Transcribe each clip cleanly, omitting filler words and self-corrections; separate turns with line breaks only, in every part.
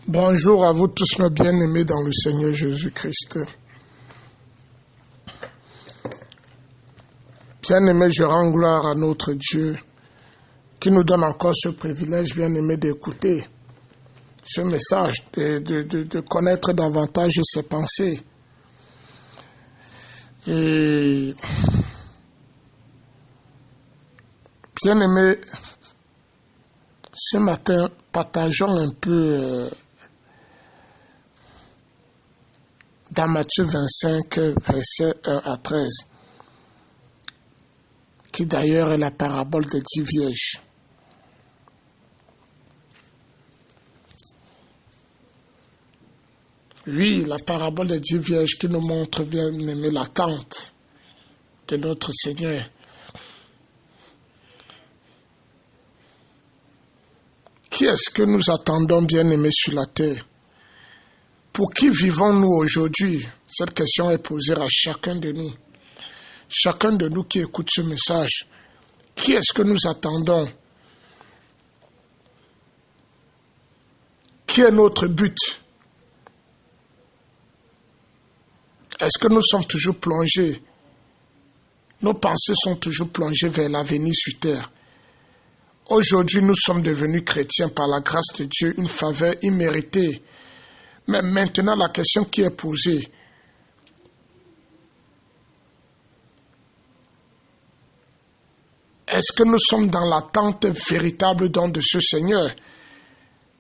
Bonjour à vous tous mes bien-aimés dans le Seigneur Jésus-Christ. Bien-aimés, je rends gloire à notre Dieu qui nous donne encore ce privilège, bien-aimé, d'écouter ce message, de connaître davantage ses pensées. Et bien-aimés, ce matin, partageons un peu dans Matthieu 25, versets 1 à 13, qui d'ailleurs est la parabole des 10 vierges. Oui, la parabole des 10 vierges qui nous montre, bien aimé, l'attente de notre Seigneur. Qui est-ce que nous attendons, bien aimé, sur la terre? Pour qui vivons-nous aujourd'hui? Cette question est posée à chacun de nous. Chacun de nous qui écoute ce message. Qui est-ce que nous attendons? Qui est notre but? Est-ce que nous sommes toujours plongés? Nos pensées sont toujours plongées vers l'avenir sur terre. Aujourd'hui, nous sommes devenus chrétiens par la grâce de Dieu, une faveur imméritée. Mais maintenant, la question qui est posée, est-ce que nous sommes dans l'attente véritable donc de ce Seigneur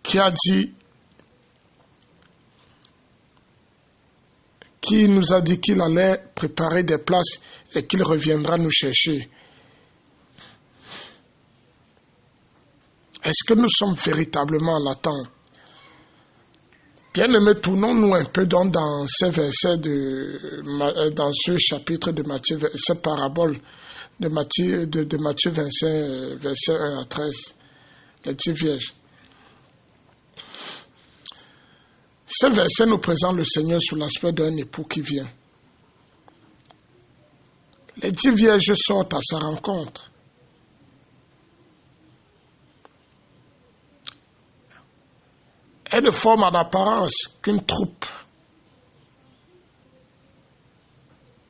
qui a dit, qui nous a dit qu'il allait préparer des places et qu'il reviendra nous chercher? Est-ce que nous sommes véritablement à l'attente? Bien-aimés, tournons-nous un peu dans ces versets, dans ce chapitre de Matthieu, cette parabole de Matthieu 25, versets 1 à 13, les 10 vierges. Ces versets nous présentent le Seigneur sous l'aspect d'un époux qui vient. Les 10 vierges sortent à sa rencontre. Elles ne forment en apparence qu'une troupe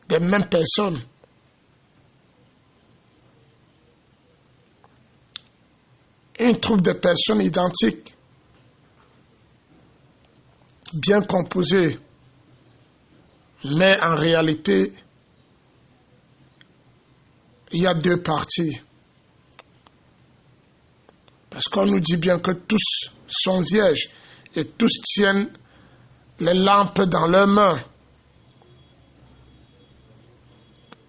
des mêmes personnes. Une troupe de personnes identiques, bien composées, mais en réalité, il y a deux parties. Parce qu'on nous dit bien que tous sont vierges et tous tiennent les lampes dans leurs mains.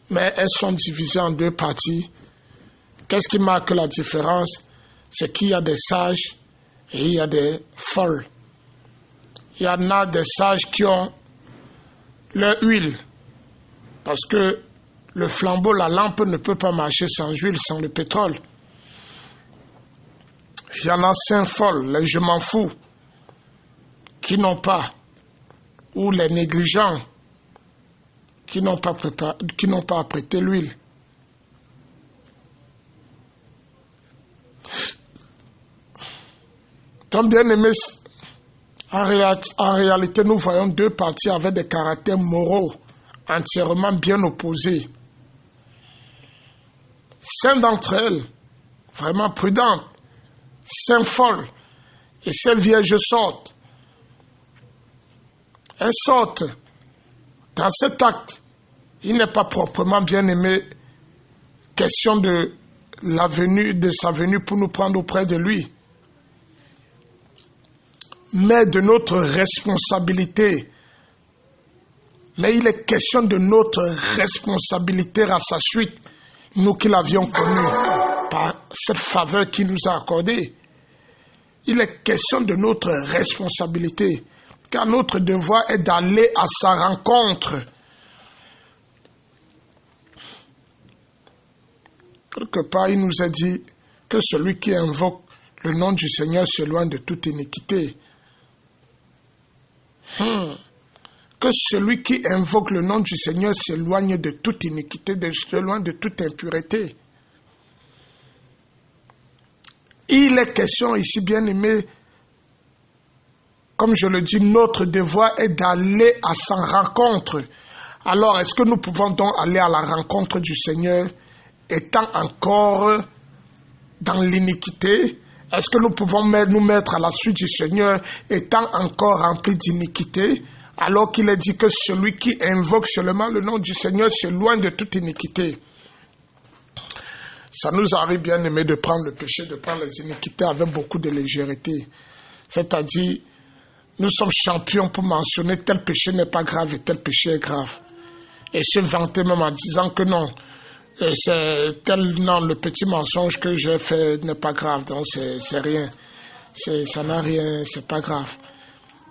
Mais elles sont divisées en deux parties. Qu'est-ce qui marque la différence? C'est qu'il y a des sages et il y a des folles. Il y en a des sages qui ont leur huile. Parce que le flambeau, la lampe ne peut pas marcher sans huile, sans le pétrole. Il y en a 5 folles, les je m'en fous, qui n'ont pas, ou les négligents, qui n'ont pas apprêté l'huile. Donc, bien aimés, en réalité, nous voyons deux parties avec des caractères moraux entièrement bien opposés. 5 d'entre elles, vraiment prudentes, 5 folles, et 5 vierges sortent. Elles sortent. Dans cet acte, il n'est pas proprement, bien aimé, question de sa venue pour nous prendre auprès de lui, mais de notre responsabilité. Mais il est question de notre responsabilité à sa suite, nous qui l'avions connu par cette faveur qu'il nous a accordée. Il est question de notre responsabilité, car notre devoir est d'aller à sa rencontre. Quelque part, il nous a dit que celui qui invoque le nom du Seigneur s'éloigne de toute iniquité. Que celui qui invoque le nom du Seigneur s'éloigne de toute iniquité, s'éloigne de toute impureté. Il est question ici, bien aimé, Comme je le dis, notre devoir est d'aller à sa rencontre. Alors, est-ce que nous pouvons donc aller à la rencontre du Seigneur étant encore dans l'iniquité? Est-ce que nous pouvons nous mettre à la suite du Seigneur étant encore remplis d'iniquité? Alors qu'il est dit que celui qui invoque seulement le nom du Seigneur s'éloigne de toute iniquité. Ça nous arrive, bien aimé, de prendre le péché, de prendre les iniquités avec beaucoup de légèreté. C'est-à-dire, nous sommes champions pour mentionner tel péché n'est pas grave et tel péché est grave. Et se vanter même en disant que non, non, le petit mensonge que j'ai fait n'est pas grave, donc c'est rien. Ça n'a rien, c'est pas grave.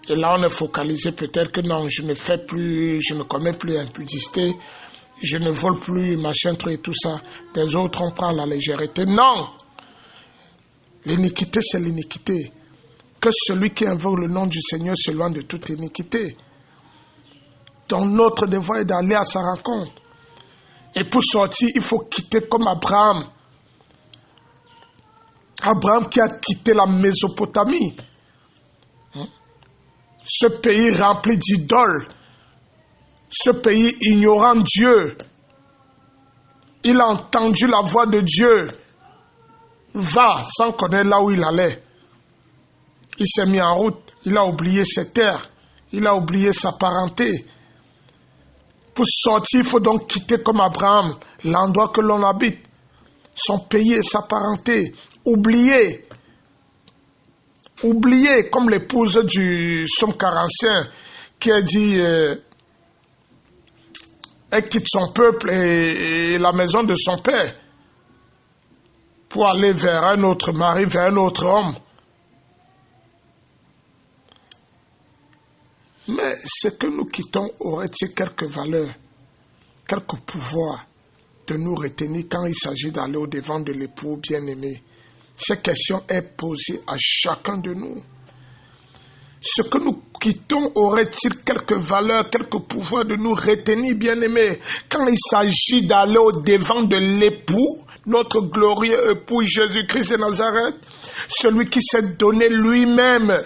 Et là, on est focalisé peut-être que non, je ne commets plus l'impudicité, je ne vole plus, machin, truc et tout ça. Des autres, on prend la légèreté. Non! L'iniquité, c'est l'iniquité. Que celui qui invoque le nom du Seigneur s'éloigne de toute iniquité. Donc notre devoir est d'aller à sa rencontre. Et pour sortir, il faut quitter comme Abraham. Abraham qui a quitté la Mésopotamie. Ce pays rempli d'idoles. Ce pays ignorant Dieu. Il a entendu la voix de Dieu. Va sans connaître là où il allait. Il s'est mis en route. Il a oublié ses terres. Il a oublié sa parenté. Pour sortir, il faut donc quitter comme Abraham l'endroit que l'on habite, son pays et sa parenté. Oublier comme l'épouse du Psaume 45 qui a dit elle quitte son peuple et la maison de son père pour aller vers un autre mari, vers un autre homme. Mais ce que nous quittons aurait-il quelque valeur, quelque pouvoir de nous retenir quand il s'agit d'aller au-devant de l'époux bien-aimé? Cette question est posée à chacun de nous. Ce que nous quittons aurait-il quelque valeur, quelque pouvoir de nous retenir, bien-aimé, quand il s'agit d'aller au-devant de l'époux, notre glorieux époux Jésus-Christ de Nazareth, celui qui s'est donné lui-même,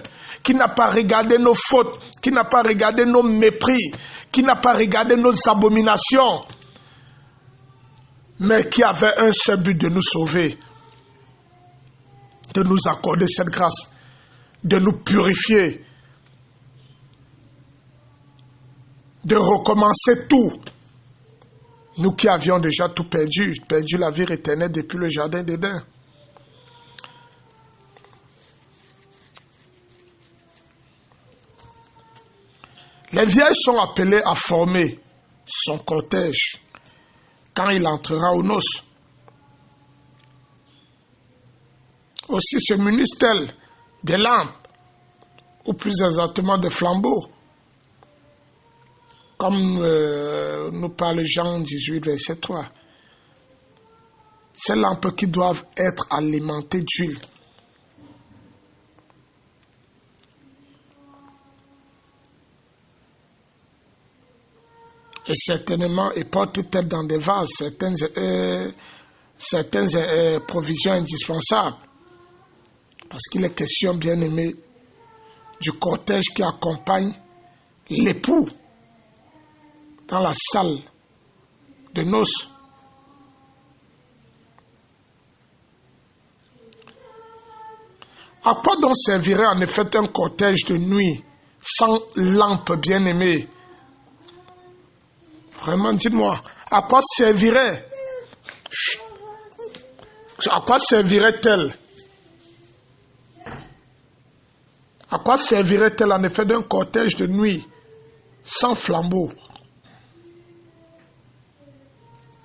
qui n'a pas regardé nos fautes, qui n'a pas regardé nos mépris, qui n'a pas regardé nos abominations, mais qui avait un seul but de nous sauver, de nous accorder cette grâce, de nous purifier, de recommencer tout. Nous qui avions déjà tout perdu la vie éternelle depuis le jardin d'Éden. Les vieilles sont appelées à former son cortège quand il entrera aux noces. Aussi se munissent-elles des lampes, ou plus exactement des flambeaux, comme nous parle Jean 18, verset 3. Ces lampes qui doivent être alimentées d'huile. Et certainement, et portent-elles dans des vases certaines provisions indispensables. Parce qu'il est question, bien aimé, du cortège qui accompagne l'époux dans la salle de noces. À quoi donc servirait en effet un cortège de nuit sans lampe, bien aimé? Vraiment, dites-moi, à quoi servirait? À quoi servirait-elle? À quoi servirait-elle en effet d'un cortège de nuit sans flambeau?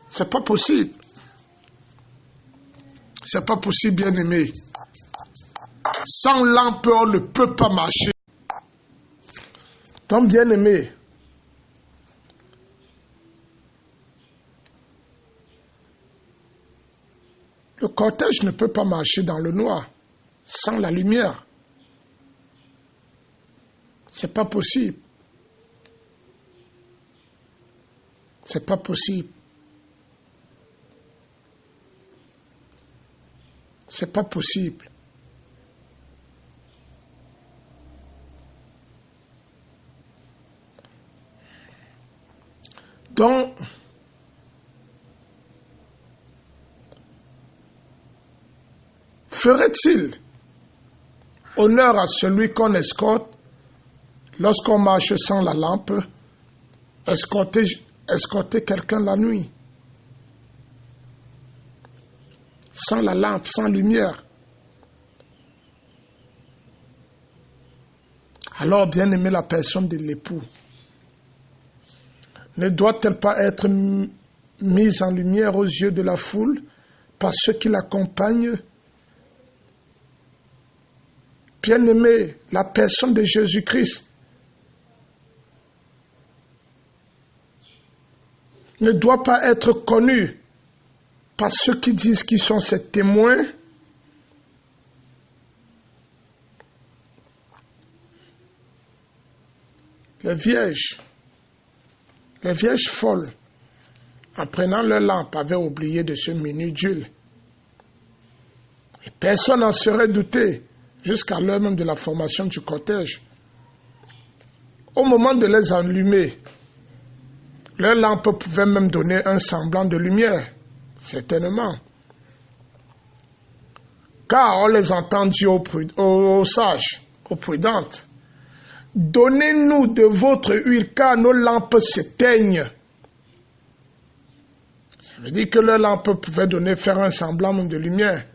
C'est pas possible. C'est pas possible, bien aimé. Sans lampe, on ne peut pas marcher. Ton bien aimé, le cortège ne peut pas marcher dans le noir sans la lumière. C'est pas possible. C'est pas possible. C'est pas possible. ferait-il honneur à celui qu'on escorte lorsqu'on marche sans la lampe, escorter quelqu'un la nuit? Sans la lampe, sans lumière. Alors, bien aimé, la personne de l'époux ne doit-elle pas être mise en lumière aux yeux de la foule par ceux qui l'accompagnent? Bien aimé, la personne de Jésus-Christ ne doit pas être connue par ceux qui disent qu'ils sont ses témoins, les vierges folles, en prenant leur lampe, avaient oublié de se munir d'huile. Et personne n'en serait douté jusqu'à l'heure même de la formation du cortège. Au moment de les allumer, leur lampe pouvait même donner un semblant de lumière, certainement. Car on les entend dire aux sages, aux prudentes, « Donnez-nous de votre huile, car nos lampes s'éteignent. » Ça veut dire que leur lampe pouvait faire un semblant de lumière.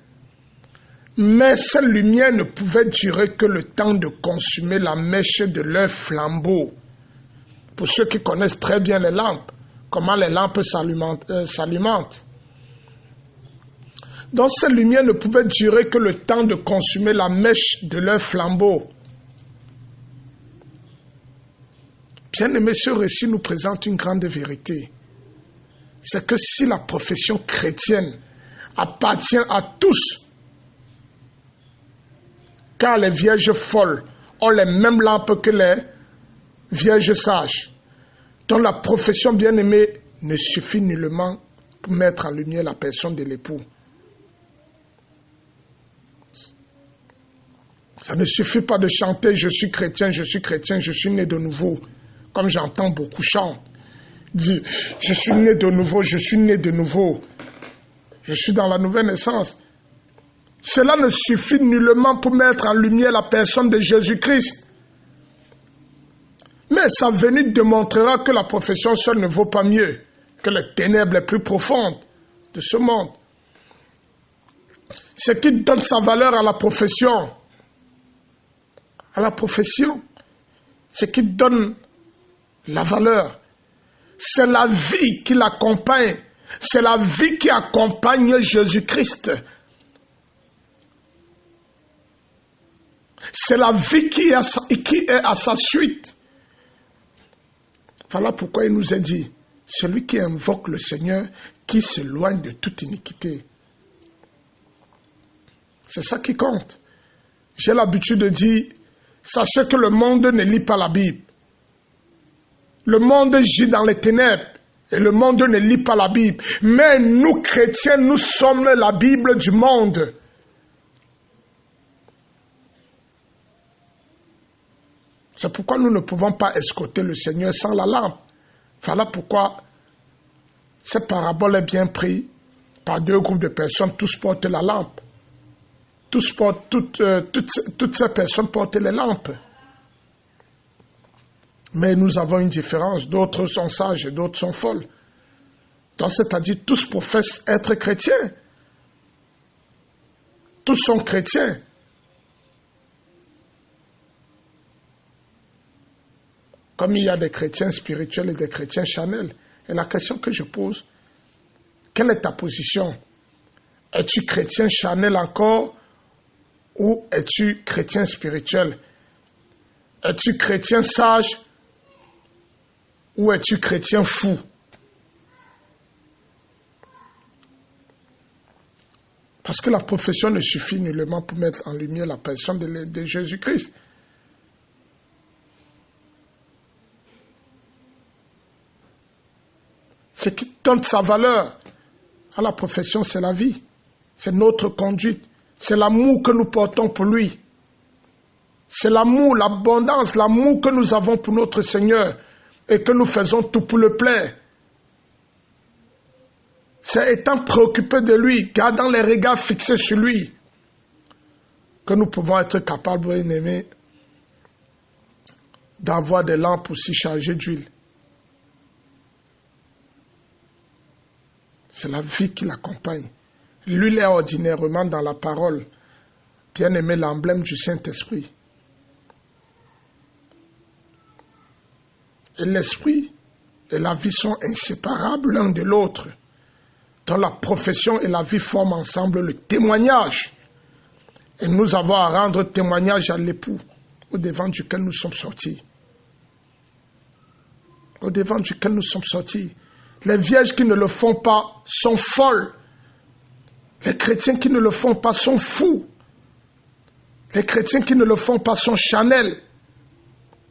Mais cette lumière ne pouvait durer que le temps de consumer la mèche de leur flambeau. Pour ceux qui connaissent très bien les lampes, comment les lampes s'alimentent. Donc cette lumière ne pouvait durer que le temps de consumer la mèche de leur flambeau. Bien aimé, ce récit nous présente une grande vérité. C'est que si la profession chrétienne appartient à tous, car les vierges folles ont les mêmes lampes que les vierges sages, dont la profession bien-aimée ne suffit nullement pour mettre en lumière la personne de l'époux. Ça ne suffit pas de chanter « Je suis chrétien, je suis né de nouveau », comme j'entends beaucoup chanter. Dire « Je suis né de nouveau, je suis né de nouveau, je suis dans la nouvelle naissance ». Cela ne suffit nullement pour mettre en lumière la personne de Jésus-Christ. Mais sa venue démontrera que la profession seule ne vaut pas mieux que les ténèbres les plus profondes de ce monde. Ce qui donne sa valeur à la profession, ce qui donne la valeur, c'est la vie qui l'accompagne, c'est la vie qui accompagne Jésus-Christ. C'est la vie qui est à sa suite. Voilà pourquoi il nous a dit, celui qui invoque le Seigneur, qui s'éloigne de toute iniquité. C'est ça qui compte. J'ai l'habitude de dire, sachez que le monde ne lit pas la Bible. Le monde gît dans les ténèbres et le monde ne lit pas la Bible. Mais nous, chrétiens, nous sommes la Bible du monde. C'est pourquoi nous ne pouvons pas escorter le Seigneur sans la lampe. Voilà pourquoi cette parabole est bien prise par deux groupes de personnes. Tous portent la lampe. Toutes ces personnes portent les lampes. Mais nous avons une différence. D'autres sont sages et d'autres sont folles. Donc, c'est-à-dire, tous professent être chrétiens. Tous sont chrétiens. Comme il y a des chrétiens spirituels et des chrétiens charnels. Et la question que je pose, quelle est ta position? Es-tu chrétien charnel encore ou es-tu chrétien spirituel? Es-tu chrétien sage ou es-tu chrétien fou? Parce que la profession ne suffit nullement pour mettre en lumière la personne de Jésus-Christ. Ce qui donne sa valeur à la profession, c'est la vie. C'est notre conduite. C'est l'amour que nous portons pour lui. C'est l'amour, l'abondance, l'amour que nous avons pour notre Seigneur et que nous faisons tout pour le plaire. C'est étant préoccupé de lui, gardant les regards fixés sur lui, que nous pouvons être capables, bien aimés, d'avoir des lampes aussi chargées d'huile. C'est la vie qui l'accompagne. L'huile est ordinairement dans la parole, bien aimé, l'emblème du Saint-Esprit. Et l'esprit et la vie sont inséparables l'un de l'autre. Dans la profession et la vie forment ensemble le témoignage. Et nous avons à rendre témoignage à l'époux au devant duquel nous sommes sortis. Au devant duquel nous sommes sortis. Les vierges qui ne le font pas sont folles. Les chrétiens qui ne le font pas sont fous. Les chrétiens qui ne le font pas sont charnels,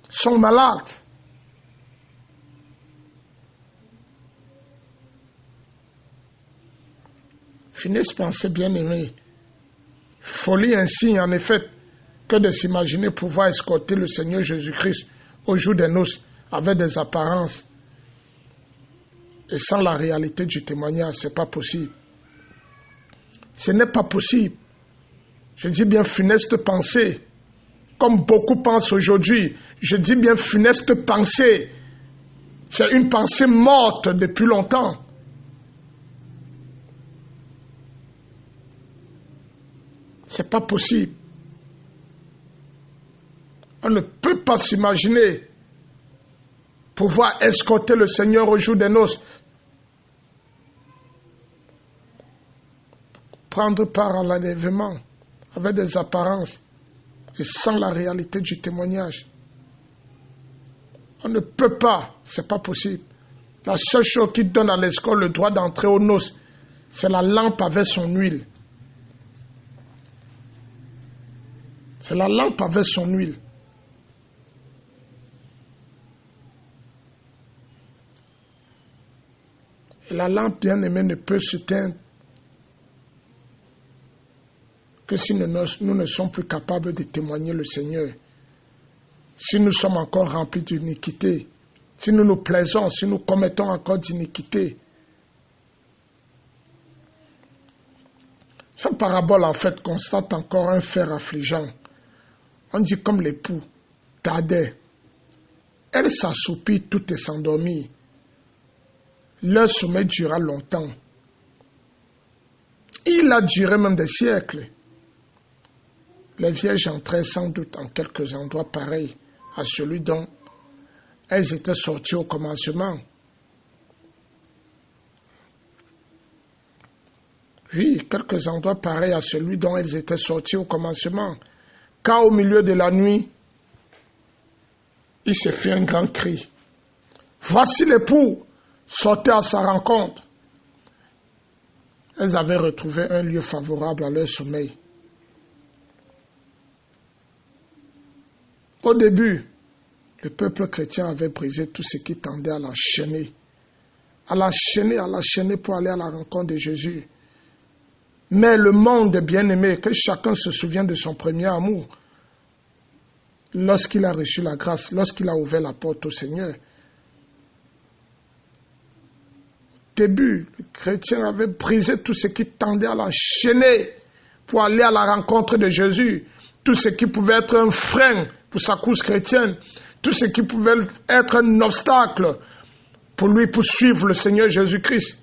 sont malades. Funeste pensée, bien-aimée. Folie ainsi, en effet, que de s'imaginer pouvoir escorter le Seigneur Jésus-Christ au jour des noces avec des apparences et sans la réalité du témoignage. Ce n'est pas possible. Ce n'est pas possible. Je dis bien funeste pensée. Comme beaucoup pensent aujourd'hui, je dis bien funeste pensée. C'est une pensée morte depuis longtemps. Ce n'est pas possible. On ne peut pas s'imaginer pouvoir escorter le Seigneur au jour des noces, prendre part à l'enlèvement avec des apparences et sans la réalité du témoignage. On ne peut pas, ce n'est pas possible. La seule chose qui donne à l'escorte le droit d'entrer aux noces, c'est la lampe avec son huile. C'est la lampe avec son huile. Et la lampe, bien-aimée, ne peut s'éteindre que si nous ne sommes plus capables de témoigner le Seigneur. Si nous sommes encore remplis d'iniquité, si nous nous plaisons, si nous commettons encore d'iniquité. Cette parabole, en fait, constate encore un fait affligeant. On dit comme l'époux tardait. Elle s'assoupit tout et s'endormit. Leur sommeil dura longtemps. Il a duré même des siècles. Les vierges entraient sans doute en quelques endroits pareils à celui dont elles étaient sorties au commencement. Oui, quelques endroits pareils à celui dont elles étaient sorties au commencement. Car au milieu de la nuit, il se fit un grand cri. Voici l'époux, sortez à sa rencontre. Elles avaient retrouvé un lieu favorable à leur sommeil. Au début, le peuple chrétien avait brisé tout ce qui tendait à l'enchaîner. À l'enchaîner pour aller à la rencontre de Jésus. Mais le monde bien-aimé, que chacun se souvient de son premier amour, lorsqu'il a reçu la grâce, lorsqu'il a ouvert la porte au Seigneur. Au début, le chrétien avait brisé tout ce qui tendait à l'enchaîner pour aller à la rencontre de Jésus. Tout ce qui pouvait être un frein pour sa course chrétienne, tout ce qui pouvait être un obstacle pour lui poursuivre le Seigneur Jésus-Christ.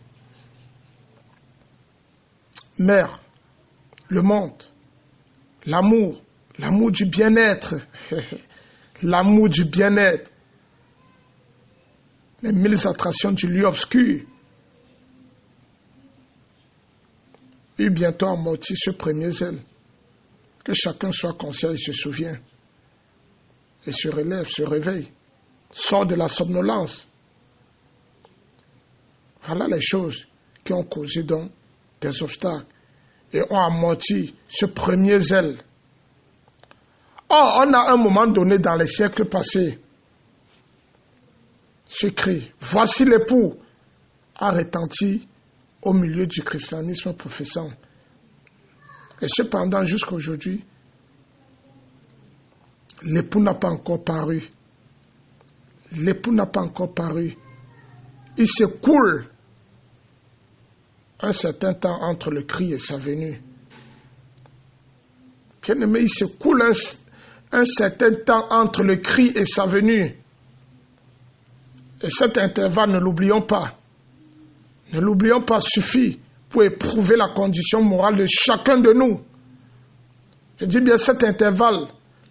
Mais le monde, l'amour du bien-être, l'amour du bien-être, les mille attractions du lieu obscur, eut bientôt amorti ce premier zèle. Que chacun soit conscient et se souvient, et se relève, se réveille, sort de la somnolence. Voilà les choses qui ont causé donc des obstacles et ont amorti ce premier zèle. Or, on a un moment donné dans les siècles passés, ce cri, voici l'époux, a retenti au milieu du christianisme professant. Et cependant, jusqu'à aujourd'hui, l'époux n'a pas encore paru. L'époux n'a pas encore paru. Il s'écoule un certain temps entre le cri et sa venue. Bien-aimé, il se coule un certain temps entre le cri et sa venue. Et cet intervalle, ne l'oublions pas. Ne l'oublions pas, suffit pour éprouver la condition morale de chacun de nous. Je dis bien, cet intervalle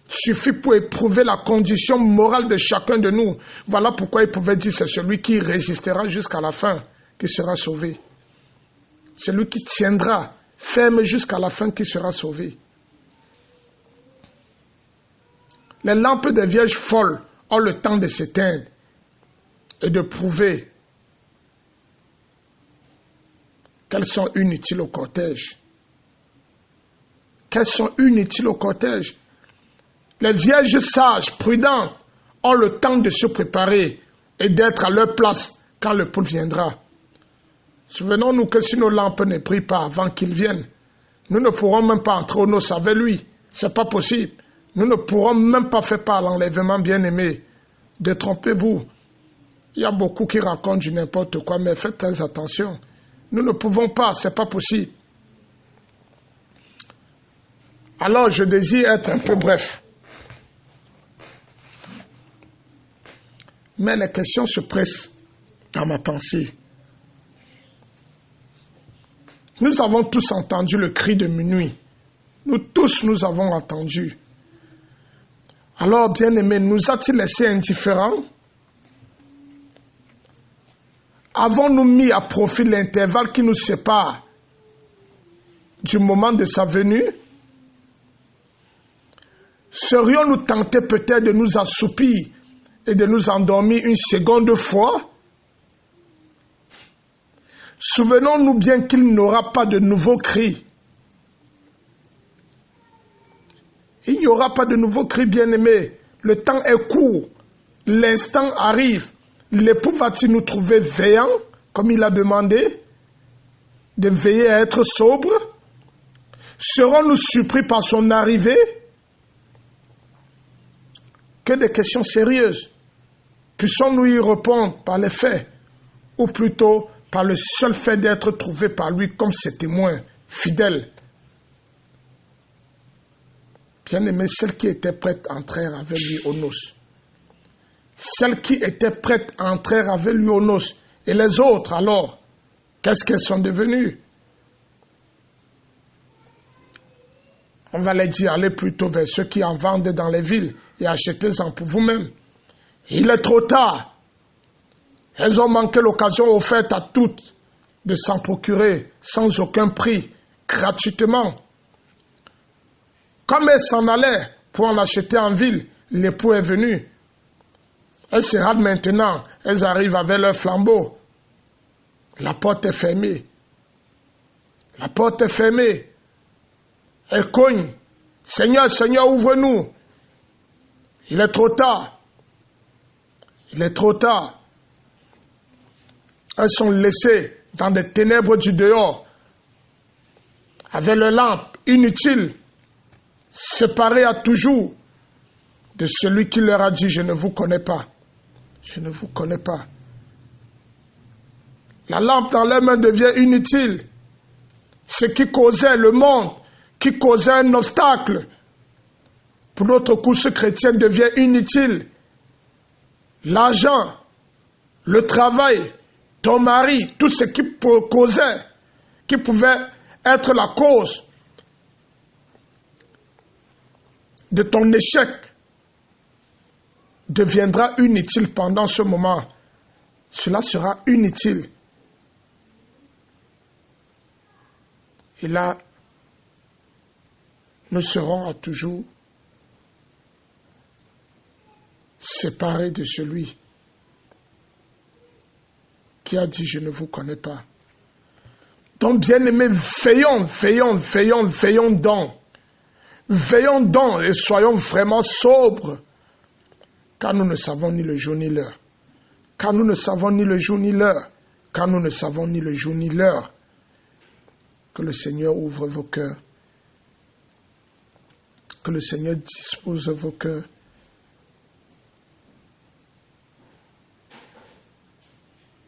suffit pour éprouver la condition morale de chacun de nous. Voilà pourquoi il pouvait dire, c'est celui qui résistera jusqu'à la fin qui sera sauvé. Celui qui tiendra ferme jusqu'à la fin qui sera sauvé. Les lampes des vierges folles ont le temps de s'éteindre et de prouver qu'elles sont inutiles au cortège. Qu'elles sont inutiles au cortège. Les vierges sages, prudentes, ont le temps de se préparer et d'être à leur place quand le poule viendra. Souvenons-nous que si nos lampes ne brillent pas avant qu'il vienne, nous ne pourrons même pas entrer aux noces avec lui. Ce n'est pas possible. Nous ne pourrons même pas faire part à l'enlèvement, bien-aimé. Détrompez-vous. Il y a beaucoup qui racontent du n'importe quoi, mais faites très attention. Nous ne pouvons pas, ce n'est pas possible. Alors, je désire être un peu bref. Mais les questions se pressent dans ma pensée. Nous avons tous entendu le cri de minuit. Nous tous, nous avons entendu. Alors, bien-aimés, nous a-t-il laissé indifférents? Avons-nous mis à profit l'intervalle qui nous sépare du moment de sa venue? Serions-nous tentés peut-être de nous assoupir et de nous endormir une seconde fois? Souvenons-nous bien qu'il n'y aura pas de nouveaux cris. Il n'y aura pas de nouveaux cris, bien-aimés. Le temps est court. L'instant arrive. L'époux va-t-il nous trouver veillants, comme il a demandé, de veiller à être sobres? Serons-nous surpris par son arrivée? Que des questions sérieuses. Puissons-nous y répondre par les faits, ou plutôt par le seul fait d'être trouvé par lui comme ses témoins fidèles. Bien-aimé, celle qui était prête à entrer avec lui aux noces. Celle qui était prête à entrer avec lui aux noces. Et les autres, alors, qu'est-ce qu'elles sont devenues? On va les dire, allez plutôt vers ceux qui en vendent dans les villes et achetez-en pour vous-même. Il est trop tard. Elles ont manqué l'occasion offerte à toutes de s'en procurer sans aucun prix, gratuitement. Comme elles s'en allaient pour en acheter en ville, l'époux est venu. Elles se radent maintenant, elles arrivent avec leur flambeau. La porte est fermée. La porte est fermée. Elles cognent. Seigneur, Seigneur, ouvre-nous. Il est trop tard. Il est trop tard. Elles sont laissées dans des ténèbres du dehors, avec leurs lampes inutiles, séparées à toujours de celui qui leur a dit « Je ne vous connais pas. Je ne vous connais pas. » La lampe dans leurs mains devient inutile. Ce qui causait le monde, qui causait un obstacle pour notre course chrétienne devient inutile. L'argent, le travail, ton mari, tout ce qui causait, qui pouvait être la cause de ton échec, deviendra inutile pendant ce moment. Cela sera inutile. Et là, nous serons à toujours séparés de celui qui a dit « Je ne vous connais pas ». Donc, bien-aimés, veillons donc. Veillons donc et soyons vraiment sobres, car nous ne savons ni le jour ni l'heure. Car nous ne savons ni le jour ni l'heure. Car nous ne savons ni le jour ni l'heure. Que le Seigneur ouvre vos cœurs. Que le Seigneur dispose vos cœurs.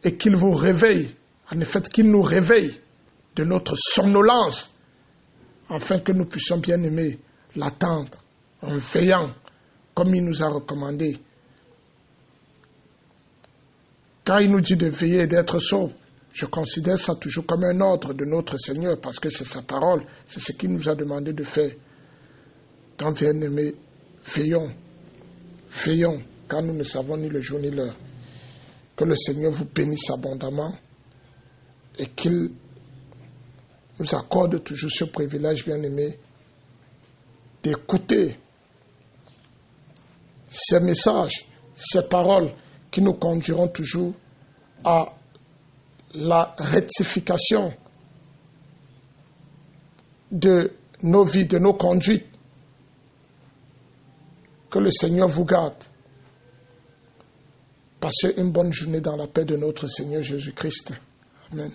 Et qu'il vous réveille, en effet qu'il nous réveille de notre somnolence, afin que nous puissions bien aimer l'attendre en veillant, comme il nous a recommandé. Quand il nous dit de veiller et d'être sobre, je considère ça toujours comme un ordre de notre Seigneur, parce que c'est sa parole, c'est ce qu'il nous a demandé de faire. Donc, bien-aimés, veillons, car nous ne savons ni le jour ni l'heure. Que le Seigneur vous bénisse abondamment et qu'il nous accorde toujours ce privilège, bien-aimé, d'écouter ces messages, ces paroles qui nous conduiront toujours à la rectification de nos vies, de nos conduites. Que le Seigneur vous garde. Passez une bonne journée dans la paix de notre Seigneur Jésus-Christ. Amen.